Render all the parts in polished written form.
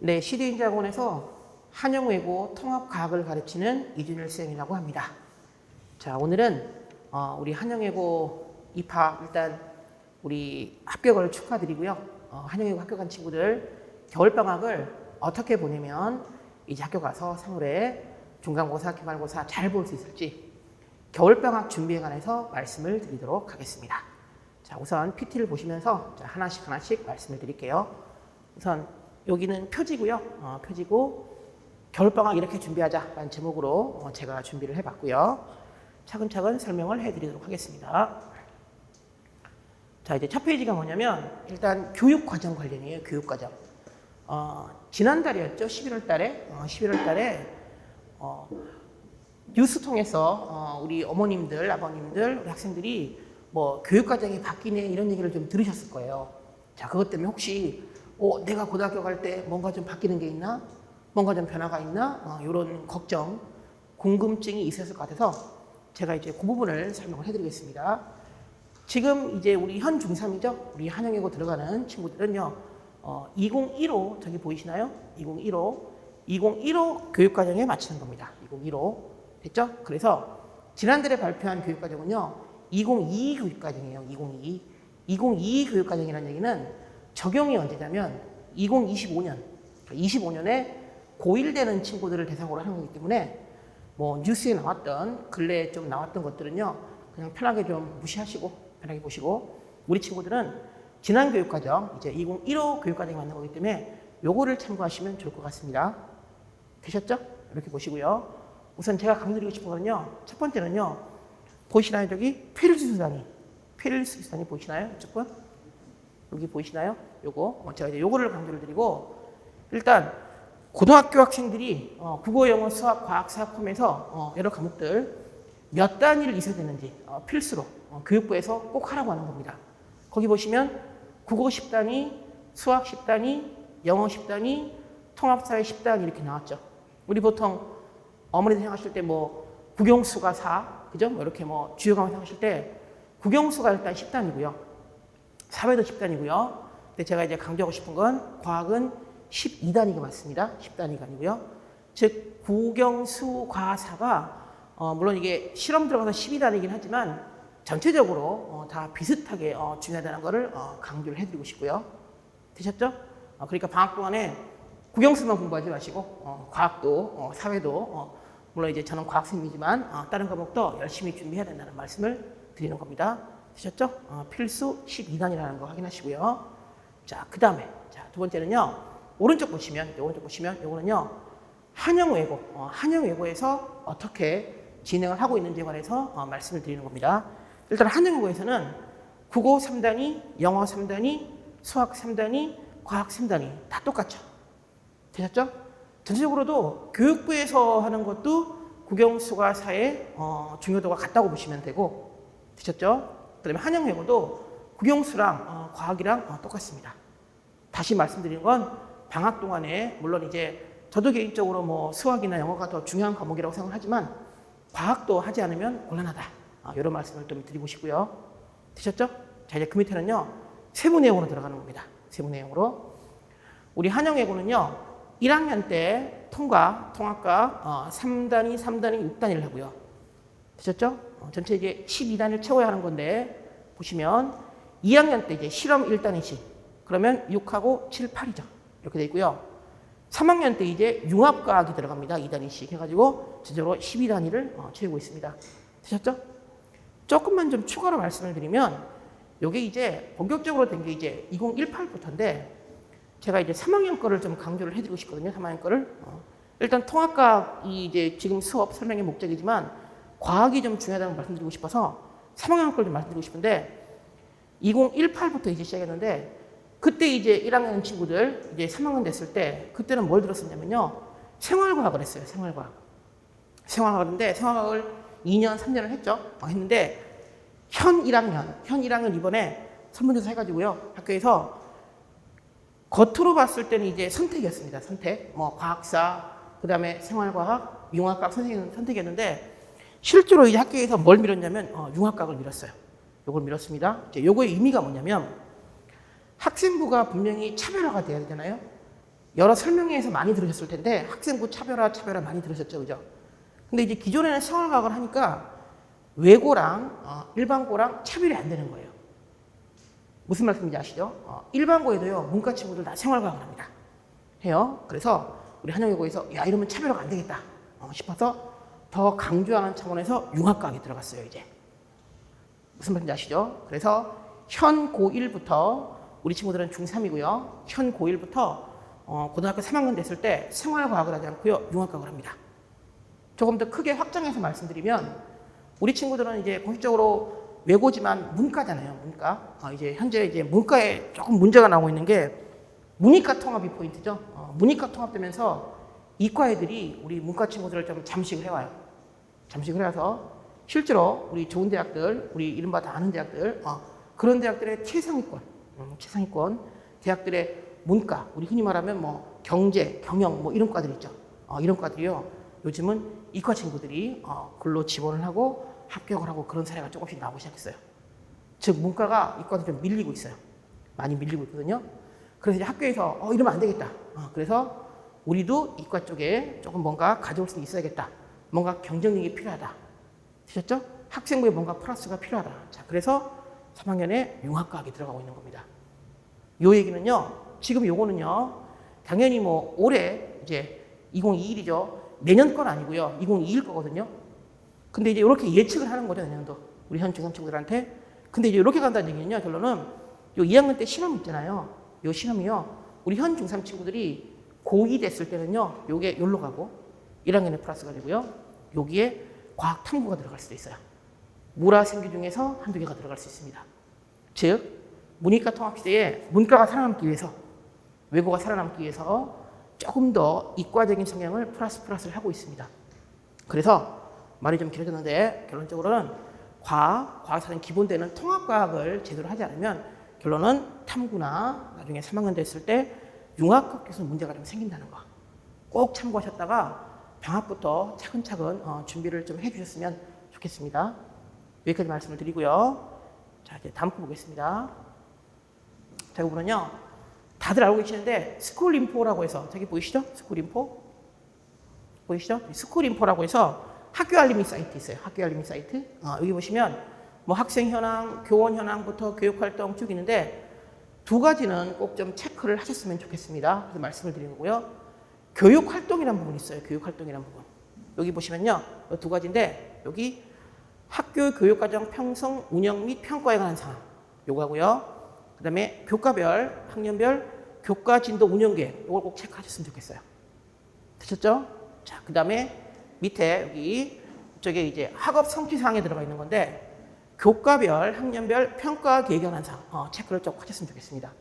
네, 시대인자학원에서 한영외고 통합과학을 가르치는 이준일 쌤이라고 합니다. 자, 오늘은 우리 한영외고 입학 일단 우리 합격을 축하드리고요. 한영외고 합격한 친구들 겨울방학을 어떻게 보내면 이제 학교 가서 3월에 중간고사, 기말고사 잘 볼 수 있을지 겨울방학 준비에 관해서 말씀을 드리도록 하겠습니다. 자, 우선 PT를 보시면서 하나씩 말씀을 드릴게요. 우선 여기는 표지고요. 표지고 겨울방학 이렇게 준비하자라는 제목으로 제가 준비를 해봤고요. 차근차근 설명을 해드리도록 하겠습니다. 자, 이제 첫 페이지가 뭐냐면 일단 교육과정 관련이에요. 교육과정. 지난달이었죠. 11월 달에 뉴스 통해서 우리 어머님들, 아버님들, 우리 학생들이 뭐 교육과정이 바뀌네 이런 얘기를 좀 들으셨을 거예요. 자, 그것 때문에 혹시 내가 고등학교 갈 때 뭔가 좀 바뀌는 게 있나? 뭔가 좀 변화가 있나? 이런 걱정, 궁금증이 있었을 것 같아서 제가 이제 그 부분을 설명을 해드리겠습니다. 지금 이제 우리 현 중3이죠? 우리 한영외고 들어가는 친구들은요, 2015 저기 보이시나요? 2015 교육과정에 맞추는 겁니다. 2015 됐죠? 그래서 지난달에 발표한 교육과정은요, 2022 교육과정이에요. 2022 교육과정이라는 얘기는 적용이 언제냐면 2025년, 25년에 고1 되는 친구들을 대상으로 하는 거기 때문에 뭐 뉴스에 나왔던 근래에 좀 나왔던 것들은요 그냥 편하게 좀 무시하시고 편하게 보시고 우리 친구들은 지난 교육과정 이제 2015 교육과정이 맞는 거기 때문에 요거를 참고하시면 좋을 것 같습니다. 되셨죠? 이렇게 보시고요. 우선 제가 강조드리고 싶은 거는요 첫 번째는요 보이시나요? 저기 필수수단위 보이시나요? 조금? 여기 보이시나요? 요거 제가 이제 요거를 강조를 드리고 일단 고등학교 학생들이 국어, 영어, 수학, 과학, 사학 포함해서 여러 과목들 몇 단위를 있어야 되는지 필수로 교육부에서 꼭 하라고 하는 겁니다. 거기 보시면 국어 10단위, 수학 10단위, 영어 10단위, 통합사회 10단위 이렇게 나왔죠. 우리 보통 어머니들 생각하실 때 뭐 국영수가 4, 그죠? 뭐 이렇게 뭐 주요 과목 생각하실 때 국영수가 일단 10단위고요. 사회도 10단위고요. 근데 제가 이제 강조하고 싶은 건 과학은 12단위가 맞습니다. 10단위가 아니고요. 즉 국영수 과사가 물론 이게 실험 들어가서 12단위이긴 하지만 전체적으로 다 비슷하게 중요하다는 것을 강조를 해드리고 싶고요. 되셨죠? 그러니까 방학 동안에 국영수만 공부하지 마시고 과학도 사회도 물론 이제 저는 과학생이지만 다른 과목도 열심히 준비해야 된다는 말씀을 드리는 겁니다. 되셨죠? 필수 12단이라는 거 확인하시고요. 자, 그 다음에 두 번째는요. 오른쪽 보시면 요거는요. 한영외고에서 어떻게 진행을 하고 있는지에 관해서 말씀을 드리는 겁니다. 일단 한영외고에서는 국어 3단위, 영어 3단위, 수학 3단위, 과학 3단위 다 똑같죠. 되셨죠? 전체적으로도 교육부에서 하는 것도 국영수가 사의 중요도가 같다고 보시면 되고 되셨죠? 그 다음에 한영외고도 국영수랑 과학이랑 똑같습니다. 다시 말씀드리는 건 방학 동안에 물론 이제 저도 개인적으로 뭐 수학이나 영어가 더 중요한 과목이라고 생각하지만 과학도 하지 않으면 곤란하다. 이런 말씀을 좀 드리고 싶고요. 되셨죠? 자, 이제 그 밑에는요. 세부 내용으로 들어가는 겁니다. 세부 내용으로. 우리 한영외고는요. 1학년 때 통합과 3단위, 6단위를 하고요. 되셨죠? 전체 이제 12단위를 채워야 하는 건데 보시면 2학년 때 이제 실험 1단위씩 그러면 6하고 7, 8이죠. 이렇게 돼 있고요. 3학년 때 이제 융합과학이 들어갑니다. 2단위씩 해가지고 전체적으로 12단위를 채우고 있습니다. 되셨죠? 조금만 좀 추가로 말씀을 드리면 이게 이제 본격적으로 된 게 이제 2018부터인데 제가 이제 3학년 거를 좀 강조를 해드리고 싶거든요. 3학년 거를. 일단 통합과학이 이제 지금 수업 설명의 목적이지만 과학이 좀 중요하다는 말씀드리고 싶어서 3학년 걸 좀 말씀드리고 싶은데 2018부터 이제 시작했는데 그때 이제 1학년 친구들 이제 3학년 됐을 때 그때는 뭘 들었었냐면요. 생활과학을 했어요. 생활과학인데 생활과학을 2년, 3년을 했죠. 했는데 현 1학년 이번에 설문조사 해가지고요. 학교에서 겉으로 봤을 때는 이제 선택이었습니다. 선택. 뭐 과학사, 그 다음에 생활과학, 융합과학 선택이었는데 실제로 이 학교에서 뭘 밀었냐면 융합과학을 밀었어요. 요걸 밀었습니다. 요거의 의미가 뭐냐면 학생부가 분명히 차별화가 돼야 되잖아요. 여러 설명회에서 많이 들으셨을 텐데 학생부 차별화 많이 들으셨죠, 그죠? 근데 이제 기존에는 생활과학을 하니까 외고랑 일반고랑 차별이 안 되는 거예요. 무슨 말씀인지 아시죠? 일반고에도요 문과 친구들 다 생활과학을 합니다. 해요. 그래서 우리 한영여고에서 야 이러면 차별화가 안 되겠다 싶어서 더 강조하는 차원에서 융합과학이 들어갔어요. 이제 무슨 말인지 아시죠? 그래서 현 고1부터 우리 친구들은 중3이고요. 현 고1부터 고등학교 3학년 됐을 때 생활과학을 하지 않고요 융합과학을 합니다. 조금 더 크게 확장해서 말씀드리면 우리 친구들은 이제 공식적으로 외고지만 문과잖아요. 문과. 이제 현재 이제 문과에 조금 문제가 나오고 있는 게 문이과 통합이 포인트죠. 문이과 통합되면서 이과 애들이 우리 문과 친구들을 좀 잠식을 해와요. 잠식을 해와서 실제로 우리 좋은 대학들, 우리 이른바 다 아는 대학들, 그런 대학들의 최상위권 대학들의 문과, 우리 흔히 말하면 뭐 경제, 경영 뭐 이런 과들 있죠. 이런 과들이요. 요즘은 이과 친구들이 글로 지원을 하고 합격을 하고 그런 사례가 조금씩 나오기 시작했어요. 즉 문과가 이과도 좀 밀리고 있어요. 많이 밀리고 있거든요. 그래서 이제 학교에서 이러면 안 되겠다. 그래서 우리도 이과 쪽에 조금 뭔가 가져올 수 있어야겠다. 뭔가 경쟁력이 필요하다. 되셨죠? 학생부에 뭔가 플러스가 필요하다. 자, 그래서 3학년에 융합과학이 들어가고 있는 겁니다. 요 얘기는요. 지금 요거는요. 당연히 뭐 올해 이제 2021이죠. 내년 건 아니고요. 2021 거거든요. 근데 이제 이렇게 예측을 하는 거죠. 내년도. 우리 현 중3 친구들한테. 근데 이제 이렇게 간다는 얘기는요. 결론은 요 2학년 때 실험 있잖아요. 요 실험이요. 우리 현 중3 친구들이 고2 됐을 때는요. 요게 요로 가고 1학년에 플러스가 되고요. 여기에 과학 탐구가 들어갈 수도 있어요. 물화 생기 중에서 한두 개가 들어갈 수 있습니다. 즉 문이과 통합 시대에 문과가 살아남기 위해서 외고가 살아남기 위해서 조금 더 이과적인 성향을 플러스를 하고 있습니다. 그래서 말이 좀 길어졌는데 결론적으로는 과학사는 기본되는 통합과학을 제대로 하지 않으면 결론은 탐구나 나중에 3학년 됐을 때 융합학교에서 문제가 좀 생긴다는 거. 꼭 참고하셨다가 방학부터 차근차근 준비를 좀 해주셨으면 좋겠습니다. 여기까지 말씀을 드리고요. 자, 이제 다음 거 보겠습니다. 자, 이거는요. 다들 알고 계시는데 스쿨인포라고 해서 저기 보이시죠? 스쿨인포? 보이시죠? 스쿨인포라고 해서 학교 알림이 사이트 있어요. 학교 알림이 사이트. 여기 보시면 뭐 학생 현황, 교원 현황부터 교육 활동 쭉 있는데 두 가지는 꼭 좀 체크를 하셨으면 좋겠습니다. 그래서 말씀을 드리는 거고요. 교육 활동이라는 부분이 있어요. 교육 활동이라는 부분. 여기 보시면요. 이 두 가지인데 여기 학교 교육과정 편성, 운영 및 평가에 관한 사항. 요거 하고요. 그다음에 교과별, 학년별 교과 진도 운영 계획. 요걸 꼭 체크하셨으면 좋겠어요. 되셨죠? 자, 그다음에 밑에 여기 이쪽에 이제 학업 성취 사항에 들어가 있는 건데 교과별, 학년별 평가 계획에 관한 사항 체크를 좀 하셨으면 좋겠습니다.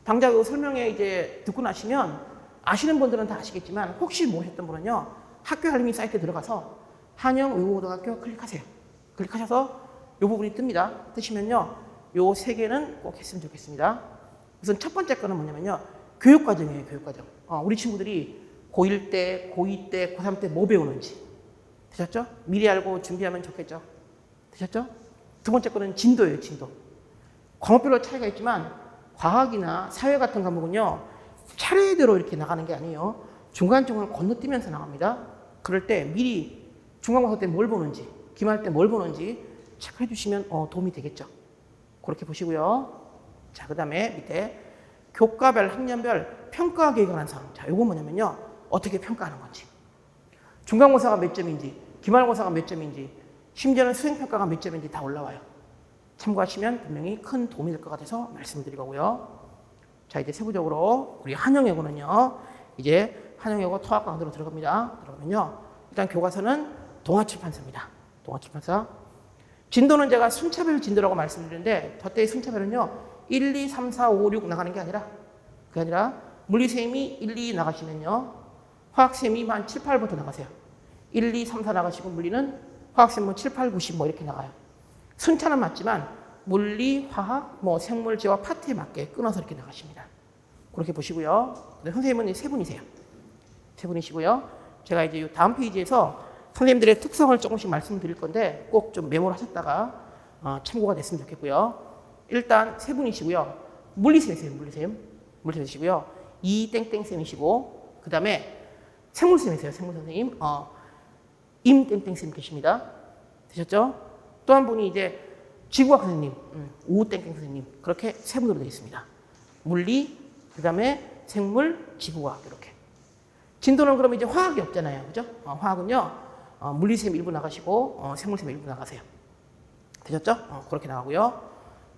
당장 이 설명회 이제 듣고 나시면 아시는 분들은 다 아시겠지만 혹시 모르셨던 분은요. 학교 알림이 사이트에 들어가서 한영외국고등학교 클릭하세요. 클릭하셔서 이 부분이 뜹니다. 뜨시면요. 요 세 개는 꼭 했으면 좋겠습니다. 우선 첫 번째 거는 뭐냐면요. 교육과정이에요. 교육과정. 우리 친구들이 고1 때, 고2 때, 고3 때 뭐 배우는지. 되셨죠? 미리 알고 준비하면 좋겠죠? 되셨죠? 두 번째 거는 진도예요. 진도. 과목별로 차이가 있지만 과학이나 사회 같은 과목은요. 차례대로 이렇게 나가는 게 아니에요. 중간중간 건너뛰면서 나갑니다. 그럴 때 미리 중간고사 때 뭘 보는지, 기말 때 뭘 보는지 체크해 주시면 도움이 되겠죠. 그렇게 보시고요. 자, 그 다음에 밑에 교과별, 학년별 평가 계획에 관한 사항. 자, 요거 뭐냐면요. 어떻게 평가하는 건지. 중간고사가 몇 점인지, 기말고사가 몇 점인지, 심지어는 수행평가가 몇 점인지 다 올라와요. 참고하시면 분명히 큰 도움이 될 것 같아서 말씀드릴 거고요. 자, 이제 세부적으로 우리 한영여고는요. 이제 한영여고 통합 강도로 들어갑니다. 들어가면요. 일단 교과서는 동아출판사입니다. 동아출판사. 진도는 제가 순차별 진도라고 말씀드리는데 저때의 순차별은요. 1, 2, 3, 4, 5, 6 나가는 게 아니라 그게 아니라 물리쌤이 1, 2 나가시면요. 화학쌤이 한 7, 8부터 나가세요. 1, 2, 3, 4 나가시고 물리는 화학쌤은 7, 8, 9, 10 뭐 이렇게 나가요. 순차는 맞지만 물리, 화학, 뭐 생물, 제와 파트에 맞게 끊어서 이렇게 나가십니다. 그렇게 보시고요. 선생님은 세 분이세요. 세 분이시고요. 제가 이제 다음 페이지에서 선생님들의 특성을 조금씩 말씀드릴 건데 꼭 좀 메모를 하셨다가 참고가 됐으면 좋겠고요. 일단 세 분이시고요. 물리쌤이세요. 물리쌤이시고요. 이 땡땡쌤이시고, 그 다음에 생물쌤이세요. 생물 선생님. 임 땡땡쌤 계십니다. 되셨죠? 또 한 분이 이제 지구학 선생님, 우 땡땡 선생님. 그렇게 세 분으로 되어 있습니다. 물리, 그 다음에 생물, 지구과학 이렇게. 진도는 그럼 이제 화학이 없잖아요. 그죠? 화학은요, 물리쌤 1부 나가시고, 생물쌤 1부 나가세요. 되셨죠? 그렇게 나가고요.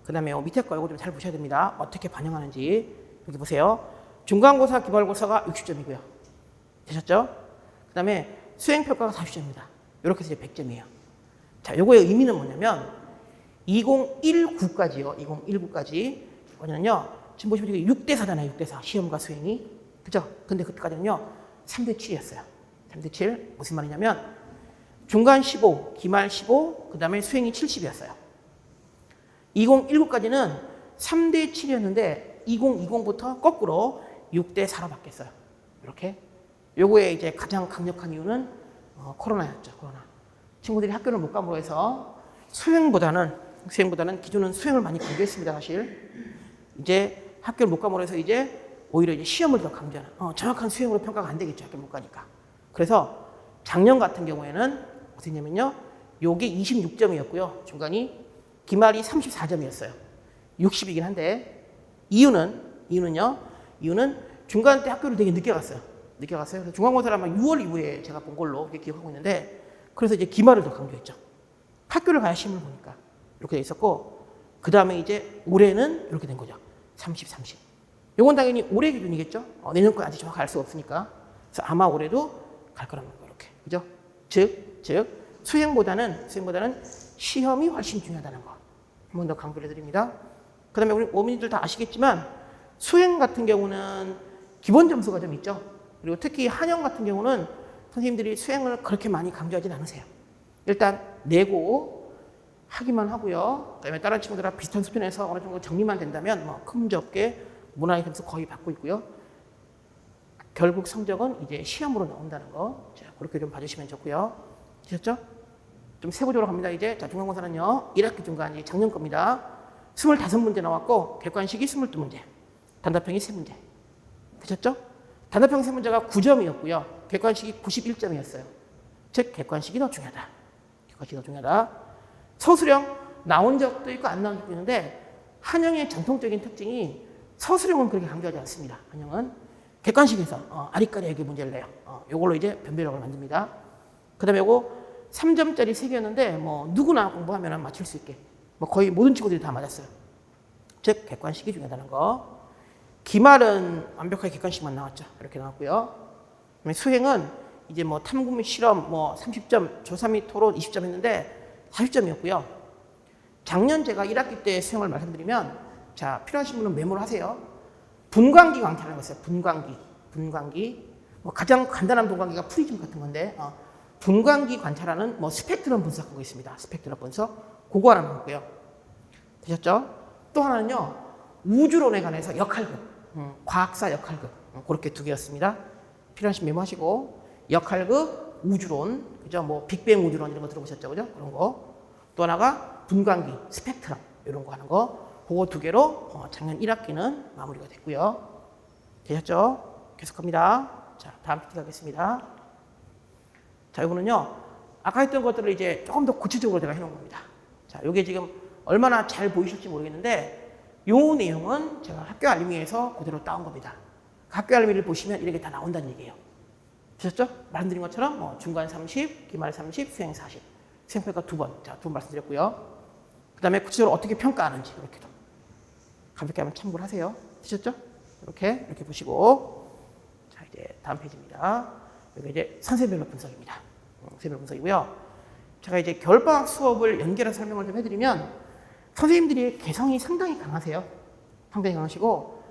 그 다음에 밑에 거 이거 좀 잘 보셔야 됩니다. 어떻게 반영하는지. 여기 보세요. 중간고사, 기말고사가 60점이고요. 되셨죠? 그 다음에 수행평가가 40점입니다. 이렇게 해서 이제 100점이에요. 자, 요거의 의미는 뭐냐면, 2019까지요. 2019까지. 뭐냐면요. 지금 보시면 이게 6대4잖아요. 6대4. 시험과 수행이. 그죠? 근데 그때까지는요. 3대7이었어요. 3대7. 무슨 말이냐면, 중간 15, 기말 15, 그 다음에 수행이 70이었어요. 2019까지는 3대7이었는데, 2020부터 거꾸로 6대4로 바뀌었어요. 이렇게. 요거에 이제 가장 강력한 이유는 코로나였죠. 코로나. 친구들이 학교를 못 감으로 해서 수행보다는 기존은 수행을 많이 강조했습니다. 사실. 이제 학교를 못 감으로 해서 이제 오히려 이제 시험을 더 강조하는, 정확한 수행으로 평가가 안 되겠죠. 학교 못 가니까. 그래서 작년 같은 경우에는 어떻게 했냐면요. 요게 26점이었고요. 중간이 기말이 34점이었어요. 60이긴 한데 이유는요. 이유는 중간 때 학교를 되게 늦게 갔어요. 그래서 중간고사를 아마 6월 이후에 제가 본 걸로 그렇게 기억하고 있는데 그래서 이제 기말을 더 강조했죠. 학교를 가야 시험을 보니까 이렇게 돼 있었고 그 다음에 이제 올해는 이렇게 된 거죠. 30, 30. 요건 당연히 올해 기준이겠죠. 내년 건 아직 정확히 알 수가 없으니까. 그래서 아마 올해도 갈 거라는 거예요. 이렇게. 그죠? 즉 수행보다는 시험이 훨씬 중요하다는 거. 한 번 더 강조를 해드립니다. 그 다음에 우리 어머니들 다 아시겠지만 수행 같은 경우는 기본 점수가 좀 있죠. 그리고 특히 한영 같은 경우는 선생님들이 수행을 그렇게 많이 강조하진 않으세요. 일단 내고 하기만 하고요. 그다음에 다른 친구들과 비슷한 수준에서 어느 정도 정리만 된다면 큰 문제 없게 문화의 점수 거의 받고 있고요. 결국 성적은 이제 시험으로 나온다는 거. 자, 그렇게 좀 봐주시면 좋고요. 되셨죠? 좀 세부적으로 갑니다. 이제 자, 중간고사는요. 1학기 중간이 작년 겁니다. 25문제 나왔고 객관식이 22문제. 단답형이 3문제. 되셨죠? 단답형 3문제가 9점이었고요. 객관식이 91점이었어요. 즉 객관식이 더 중요하다. 서술형 나온 적도 있고 안 나온 적도 있는데 한영의 전통적인 특징이 서술형은 그렇게 강조하지 않습니다. 한영은 객관식에서 아리까리하게 문제를 내요. 이걸로 이제 변별력을 만듭니다. 그 다음에 이거 3점짜리 3개였는데 누구나 공부하면 맞출 수 있게 거의 모든 친구들이 다 맞았어요. 즉 객관식이 중요하다는 거. 기말은 완벽하게 객관식만 나왔죠. 이렇게 나왔고요. 수행은 이제 탐구 및 실험 30점, 조사 및 토론 20점 했는데 40점이었고요. 작년 제가 1학기 때 수행을 말씀드리면 자, 필요하신 분은 메모를 하세요. 분광기 광탈하는 거 있어요. 분광기. 가장 간단한 분광기가 프리즘 같은 건데 분광기 관찰하는 스펙트럼 분석하고 있습니다. 스펙트럼 분석. 그거 하나 나왔고요. 되셨죠? 또 하나는요. 우주론에 관해서 역할극. 과학사 역할극. 그렇게 2개였습니다. 필요하신 메모하시고 역할극, 우주론. 그죠? 빅뱅 우주론 이런 거 들어보셨죠? 그죠? 그런 거. 또 하나가 분광기, 스펙트럼 이런 거 하는 거. 그거 2개로 작년 1학기는 마무리가 됐고요. 되셨죠? 계속합니다. 자, 다음 PT 가겠습니다. 자, 이거는요. 아까 했던 것들을 이제 조금 더 구체적으로 제가 해놓은 겁니다. 자, 이게 지금 얼마나 잘 보이실지 모르겠는데 요 내용은 제가 학교 알림이에서 그대로 따온 겁니다. 학교 알림이를 보시면 이렇게 다 나온다는 얘기예요. 되셨죠? 말씀드린 것처럼 중간 30, 기말 30, 수행 40. 수행평가 2번. 자, 2번 말씀드렸고요. 그 다음에 구체적으로 어떻게 평가하는지 이렇게도 가볍게 한번 참고를 하세요. 되셨죠? 이렇게 보시고 자, 이제 다음 페이지입니다. 여기 이제 선생별로 분석입니다. 선생별 분석이고요. 제가 이제 겨울방학 수업을 연계해서 설명을 좀 해드리면 선생님들이 개성이 상당히 강하세요. 상당히 강하시고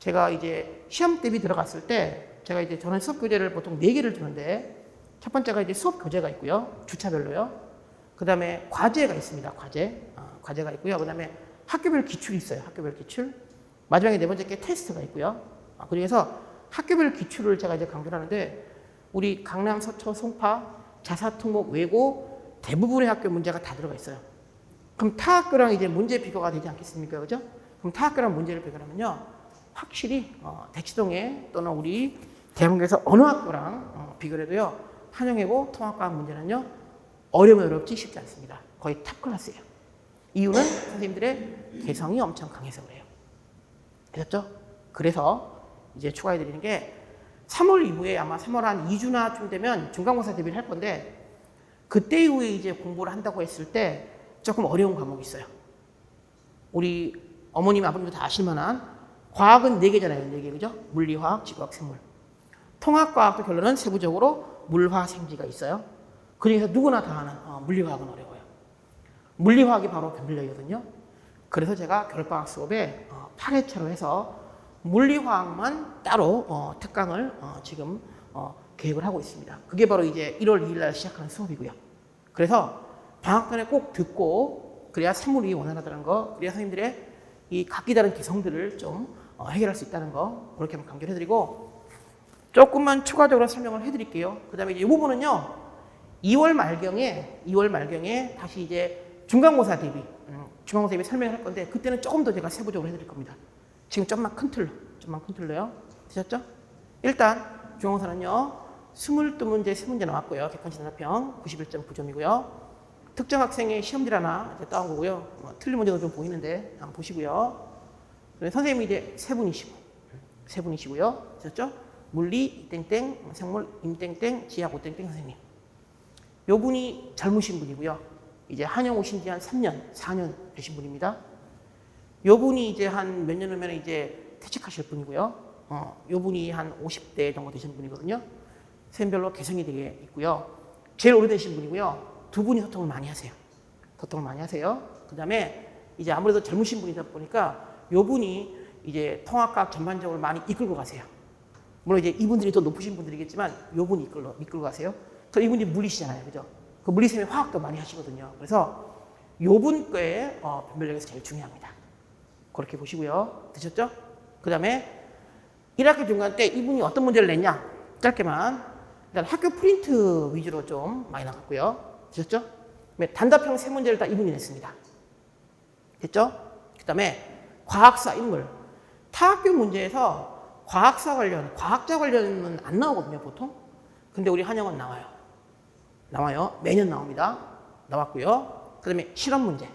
제가 이제 시험 대비 들어갔을 때 제가 이제 저는 수업 교재를 보통 4개를 주는데 첫 번째가 이제 수업 교재가 있고요. 주차별로요. 그 다음에 과제가 있습니다. 과제가 있고요. 그 다음에 학교별 기출이 있어요. 학교별 기출. 마지막에 4번째 게 테스트가 있고요. 그래서 학교별 기출을 제가 이제 강조를 하는데 우리 강남, 서초, 송파, 자사, 특목, 외고 대부분의 학교 문제가 다 들어가 있어요. 그럼 타 학교랑 이제 문제 비교가 되지 않겠습니까? 그죠? 그럼 타 학교랑 문제를 비교하면요. 확실히 대치동에 또는 우리 대한민국에서 어느 학교랑 비교를 해도요. 한영외고 통합과학 문제는요. 어려면 어렵지 쉽지 않습니다. 거의 탑 클래스예요. 이유는 선생님들의 개성이 엄청 강해서 그래요. 되셨죠? 그래서 이제 추가해 드리는 게 3월 이후에 아마 3월 한 2주나쯤 되면 중간고사 대비를 할 건데 그때 이후에 이제 공부를 한다고 했을 때 조금 어려운 과목이 있어요. 우리 어머님, 아버님도 다 아실 만한 과학은 4개잖아요. 4개, 그죠? 물리화학, 지구학, 생물. 통합과학도 결론은 세부적으로 물화생지가 있어요. 그중에서 누구나 다 아는 물리화학은 어려워요. 물리화학이 바로 변별력이거든요. 그래서 제가 겨울방학 수업에 8회차로 해서 물리화학만 따로 특강을 지금 계획을 하고 있습니다. 그게 바로 이제 1월 2일 날 시작하는 수업이고요. 그래서 방학 전에 꼭 듣고 그래야 생물이 원활하다는 거, 그래야 선생님들의 이 각기 다른 개성들을 좀 해결할 수 있다는 거 그렇게 한번 강조를 해드리고 조금만 추가적으로 설명을 해드릴게요. 그 다음에 이제 이 부분은요 2월 말경에 다시 이제 중간고사 대비 설명을 할 건데 그때는 조금 더 제가 세부적으로 해드릴 겁니다. 지금 좀만 큰 틀로요. 되셨죠? 일단 중간고사는요 22문제 3문제 나왔고요. 객관식 단답형 91.9점이고요. 특정 학생의 시험지 하나 이제 따온 거고요. 틀린 문제도 좀 보이는데 한번 보시고요. 선생님이 이제 세 분이시고요. 되셨죠? 물리 땡땡, 생물 임땡땡, 지학 오땡땡 선생님. 요 분이 젊으신 분이고요. 이제 한영 오신 지 한 3년, 4년 되신 분입니다. 요 분이 이제 한 몇 년 후면 이제 퇴직하실 분이고요. 요 분이 한 50대 정도 되신 분이거든요. 선생님별로 개성이 되게 있고요. 제일 오래되신 분이고요. 두 분이 소통을 많이 하세요. 그 다음에 이제 아무래도 젊으신 분이다 보니까 요 분이 이제 통합과학 전반적으로 많이 이끌고 가세요. 물론 이제 이분들이 더 높으신 분들이겠지만 요 분이 이끌고 가세요. 또 이분이 물리시잖아요. 그죠? 그 물리쌤이 화학도 많이 하시거든요. 그래서 요 분 거에 변별력에서 제일 중요합니다. 그렇게 보시고요. 되셨죠? 그 다음에 1학기 중간 때 이분이 어떤 문제를 냈냐? 짧게만. 일단 학교 프린트 위주로 좀 많이 나갔고요. 되셨죠? 단답형 3문제를 다 이분이 냈습니다. 됐죠? 그 다음에 과학사 인물. 타학교 문제에서 과학자 관련은 안 나오거든요, 보통. 근데 우리 한영은 나와요. 매년 나옵니다. 나왔고요. 그 다음에 실험 문제.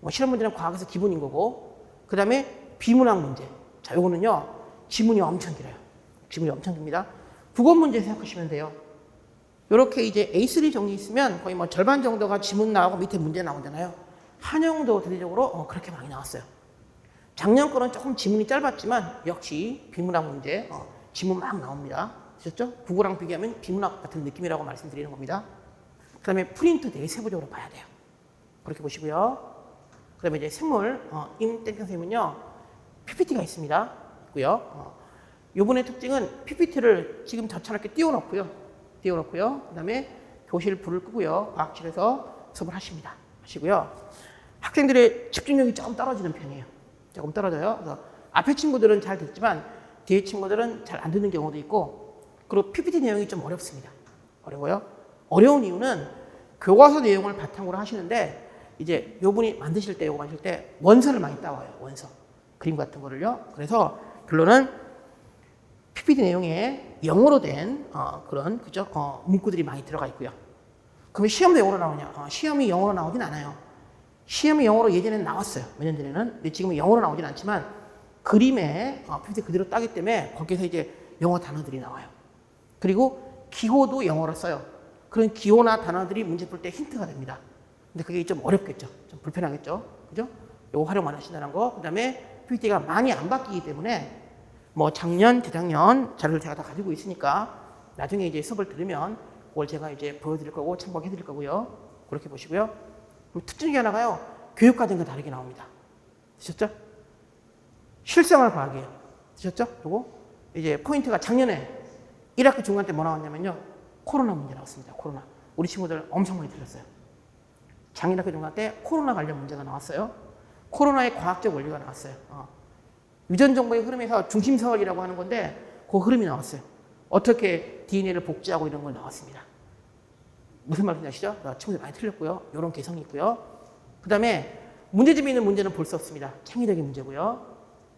실험 문제는 과학에서 기본인 거고. 그 다음에 비문학 문제. 자, 요거는요, 지문이 엄청 길어요. 지문이 엄청 깁니다. 국어 문제 생각하시면 돼요. 요렇게 이제 A3 정리 있으면 거의 뭐 절반 정도가 지문 나오고 밑에 문제 나오잖아요. 한영도 대대적으로 그렇게 많이 나왔어요. 작년 거는 조금 지문이 짧았지만 역시 비문학 문제 지문 막 나옵니다. 아셨죠? 국어랑 비교하면 비문학 같은 느낌이라고 말씀드리는 겁니다. 그 다음에 프린트 되게 세부적으로 봐야 돼요. 그렇게 보시고요. 그 다음에 이제 생물 임땡땡 선생님은요 PPT가 있고요. 요번의 특징은 PPT를 지금 저처럼 이렇게 띄워놓고요. 그 다음에 교실 불을 끄고요. 과학실에서 수업을 하시고요. 학생들의 집중력이 조금 떨어지는 편이에요. 조금 떨어져요. 그래서 앞에 친구들은 잘 듣지만 뒤에 친구들은 잘 안 듣는 경우도 있고 그리고 PPT 내용이 좀 어렵습니다. 어려워요. 어려운 이유는 교과서 내용을 바탕으로 하시는데 이제 요분이 만드실 때 원서를 많이 따와요. 원서. 그림 같은 거를요. 그래서 결론은 PPT 내용에 영어로 된 그런 문구들이 많이 들어가 있고요. 그러면 시험도 영어로 나오냐? 시험이 영어로 나오진 않아요. 시험이 영어로 예전에는 나왔어요. 몇 년 전에는. 근데 지금은 영어로 나오진 않지만 그림에 PPT 그대로 따기 때문에 거기서 이제 영어 단어들이 나와요. 그리고 기호도 영어로 써요. 그런 기호나 단어들이 문제 풀 때 힌트가 됩니다. 근데 그게 좀 어렵겠죠. 좀 불편하겠죠. 그죠? 요거 활용 안 하신다는 거. 그 다음에 PPT가 많이 안 바뀌기 때문에 뭐 작년, 재작년 자료를 제가 다 가지고 있으니까 나중에 이제 수업을 들으면 그걸 제가 이제 보여드릴 거고 참고해 드릴 거고요. 그렇게 보시고요. 그럼 특징이 하나가요. 교육과정과 다르게 나옵니다. 되셨죠? 실생활 과학이에요. 되셨죠? 요거 이제 포인트가 작년에 1학기 중간 때 뭐 나왔냐면요. 코로나 문제 나왔습니다. 코로나. 우리 친구들 엄청 많이 들었어요. 작년 1학기 중간 때 코로나 관련 문제가 나왔어요. 코로나의 과학적 원리가 나왔어요. 유전 정보의 흐름에서 중심설이라고 하는 건데 그 흐름이 나왔어요. 어떻게 DNA를 복제하고 이런 걸 나왔습니다. 무슨 말인지 아시죠? 친구들 많이 틀렸고요. 이런 개성이 있고요. 그 다음에 문제집이 있는 문제는 볼 수 없습니다. 창의적인 문제고요.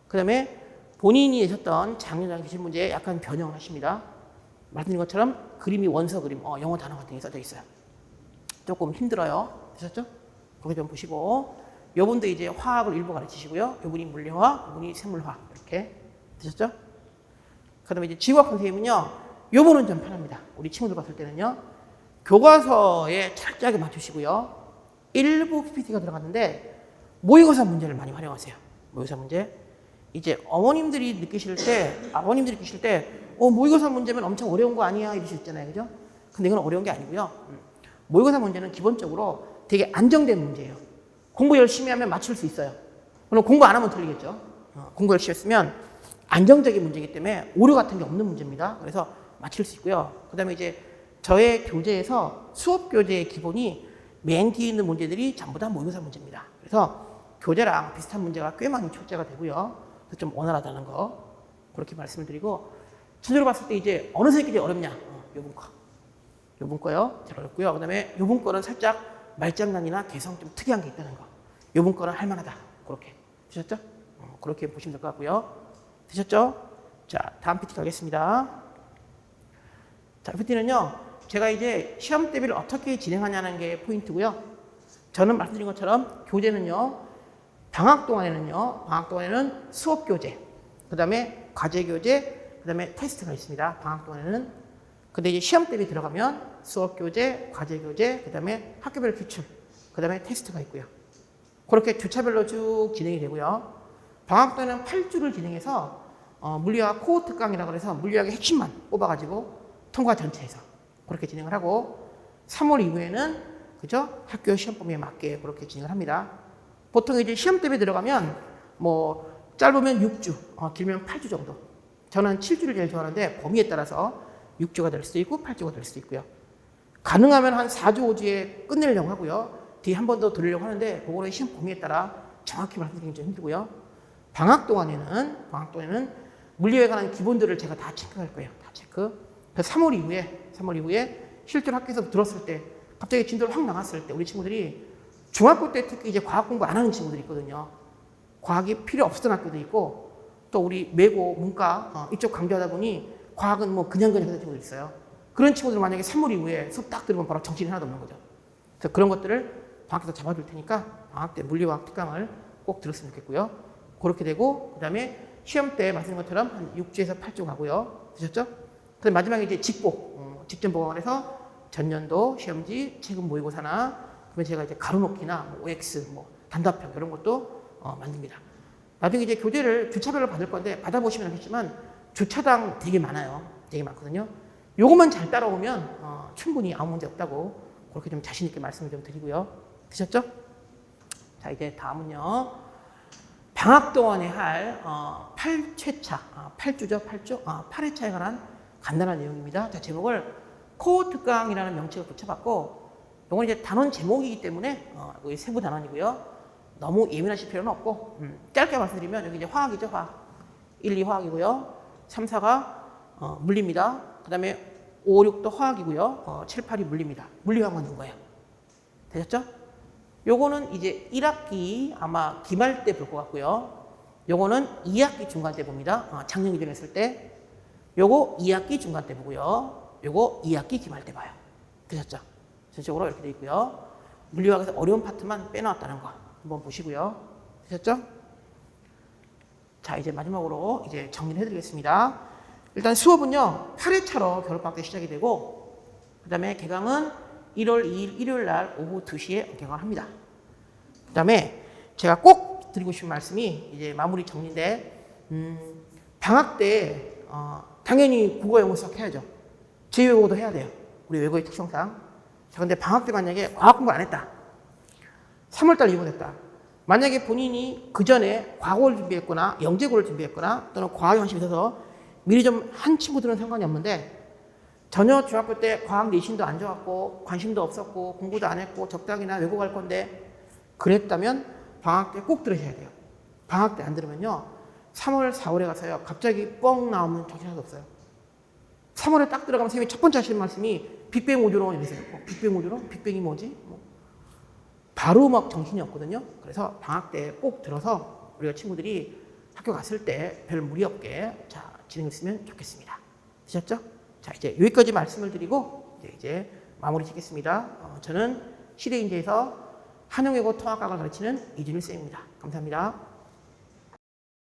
그 다음에 본인이 내셨던 작년 기출 문제에 약간 변형을 하십니다. 말씀드린 것처럼 그림이 원서 그림, 영어 단어 같은 게 써져 있어요. 조금 힘들어요. 되셨죠? 거기 좀 보시고, 요분도 이제 화학을 일부 가르치시고요. 요분이 물리화학, 요분이 생물화학 이렇게 되셨죠? 그다음에 이제 지구학 선생님은요, 요분은 좀 편합니다. 우리 친구들 봤을 때는요, 교과서에 철저하게 맞추시고요. 일부 PPT가 들어갔는데 모의고사 문제를 많이 활용하세요. 모의고사 문제. 이제 어머님들이 느끼실 때, 아버님들이 느끼실 때, 모의고사 문제면 엄청 어려운 거 아니야 이러실 있잖아요, 그죠? 근데 이건 어려운 게 아니고요. 모의고사 문제는 기본적으로 되게 안정된 문제예요. 공부 열심히 하면 맞출 수 있어요. 물론 공부 안 하면 틀리겠죠. 공부 열심히 했으면 안정적인 문제이기 때문에 오류 같은 게 없는 문제입니다. 그래서 맞출 수 있고요. 그 다음에 이제 저의 교재에서 수업 교재의 기본이 맨 뒤에 있는 문제들이 전부 다 모의고사 문제입니다. 그래서 교재랑 비슷한 문제가 꽤 많이 출제가 되고요. 그래서 좀 원활하다는 거 그렇게 말씀을 드리고, 전체로 봤을 때 이제 어느 새끼리 어렵냐? 요번 거. 요번 거요. 제일 어렵고요. 그 다음에 요번 거는 살짝 말장난이나 개성 좀 특이한 게 있다는 거. 요번 거는 할만하다. 그렇게. 되셨죠? 그렇게 보시면 될 것 같고요. 되셨죠? 자, 다음 PT 가겠습니다. 자, PT는요, 제가 이제 시험 대비를 어떻게 진행하냐는 게 포인트고요. 저는 말씀드린 것처럼 교재는요, 방학 동안에는 수업 교재, 그 다음에 과제 교재, 그 다음에 테스트가 있습니다. 방학 동안에는. 근데 이제 시험 대비 들어가면 수업 교재, 과제 교재, 그 다음에 학교별 기출, 그 다음에 테스트가 있고요. 그렇게 주차별로 쭉 진행이 되고요. 방학 때는 8주를 진행해서 물리학 코어 특강이라고 해서 물리학의 핵심만 뽑아가지고 통과 전체에서 그렇게 진행을 하고, 3월 이후에는 그죠? 학교 시험 범위에 맞게 그렇게 진행을 합니다. 보통 이제 시험 대비 들어가면 뭐 짧으면 6주, 길면 8주 정도. 저는 7주를 제일 좋아하는데 범위에 따라서 6주가 될 수도 있고 8주가 될 수도 있고요. 가능하면 한 4주, 5주에 끝내려고 하고요. 뒤에 한 번 더 들으려고 하는데 그거는 시험 범위에 따라 정확히 말씀드리기 좀 힘들고요. 방학 동안에는 물리에 관한 기본들을 제가 다 체크할 거예요. 다 체크. 그래서 3월 이후에 실제로 학교에서 들었을 때 갑자기 진도를 확 나갔을 때 우리 친구들이 중학교 때 특히 이제 과학 공부 안 하는 친구들이 있거든요. 과학이 필요 없었던 학교도 있고, 또 우리 외고, 문과 이쪽 강조하다 보니 과학은 뭐 그냥 하는 친구들 있어요. 그런 친구들 만약에 3월 이후에 수업 딱 들으면 바로 정신이 하나도 없는 거죠. 그래서 그런 것들을 방학에서 잡아줄 테니까 방학 때 물리화학 특강을 꼭 들었으면 좋겠고요. 그렇게 되고, 그 다음에 시험 때 말씀드린 것처럼 한 6주에서 8주 가고요. 되셨죠? 그 다음에 마지막에 이제 직전 보강을 해서 전년도 시험지, 최근 모의고사나, 그러면 제가 이제 가로놓기나 뭐 OX, 뭐 단답형 이런 것도 만듭니다. 나중에 이제 교재를 주차별로 받을 건데 받아보시면 알겠지만 주차당 되게 많아요. 되게 많거든요. 요것만 잘 따라오면 충분히 아무 문제 없다고 그렇게 좀 자신 있게 말씀을 좀 드리고요. 되셨죠? 자, 이제 다음은요. 방학 동안에 할 8회차, 8주죠, 8주? 8회차에 관한 간단한 내용입니다. 자, 제목을 코어 특강이라는 명칭을 붙여봤고, 이건 이제 단원 제목이기 때문에 여기 세부 단원이고요. 너무 예민하실 필요는 없고, 짧게 말씀드리면 여기 이제 화학이죠, 화학. 1, 2 화학이고요. 3, 4가 물리입니다. 그 다음에 5, 6도 화학이고요. 7, 8이 물리입니다. 물리화학만 넣은 거예요. 되셨죠? 요거는 이제 1학기 아마 기말 때 볼 것 같고요. 요거는 2학기 중간 때 봅니다. 작년 기준했을 때. 요거 2학기 중간 때 보고요. 요거 2학기 기말 때 봐요. 되셨죠? 전체적으로 이렇게 되어 있고요. 물리화학에서 어려운 파트만 빼놓았다는 거 한번 보시고요. 되셨죠? 자, 이제 마지막으로 이제 정리를 해드리겠습니다. 일단 수업은요, 8회차로 겨울방학 때 시작이 되고, 그 다음에 개강은 1월 2일 일요일 날 오후 2시에 개강을 합니다. 그 다음에 제가 꼭 드리고 싶은 말씀이 이제 마무리 정리인데, 방학 때 당연히 국어 영어 수학 해야죠. 제2외국어도 해야 돼요. 우리 외국어의 특성상. 자, 근데 방학 때 만약에 과학 공부 안 했다. 3월달 입원했다. 만약에 본인이 그 전에 과거를 준비했거나 영재고를 준비했거나 또는 과학 연습이 있어서 미리 좀 한 친구들은 상관이 없는데, 전혀 중학교 때 과학 내신도 안 좋았고 관심도 없었고 공부도 안 했고 적당히나 외고 갈 건데 그랬다면 방학 때 꼭 들으셔야 돼요. 방학 때 안 들으면요, 3월, 4월에 가서요, 갑자기 뻥 나오면 정신 하나도 없어요. 3월에 딱 들어가면 선생님이 첫 번째 하시는 말씀이 빅뱅 오조로 이러세요. 빅뱅 오조로? 빅뱅이 뭐지? 바로 막 정신이 없거든요. 그래서 방학 때 꼭 들어서 우리가 친구들이 학교 갔을 때 별 무리 없게 자, 진행했으면 좋겠습니다. 되셨죠? 자, 이제 여기까지 말씀을 드리고 이제 마무리 짓겠습니다. 저는 시대인재에서 한영외고 통합학을 가르치는 이준일 쌤입니다. 감사합니다.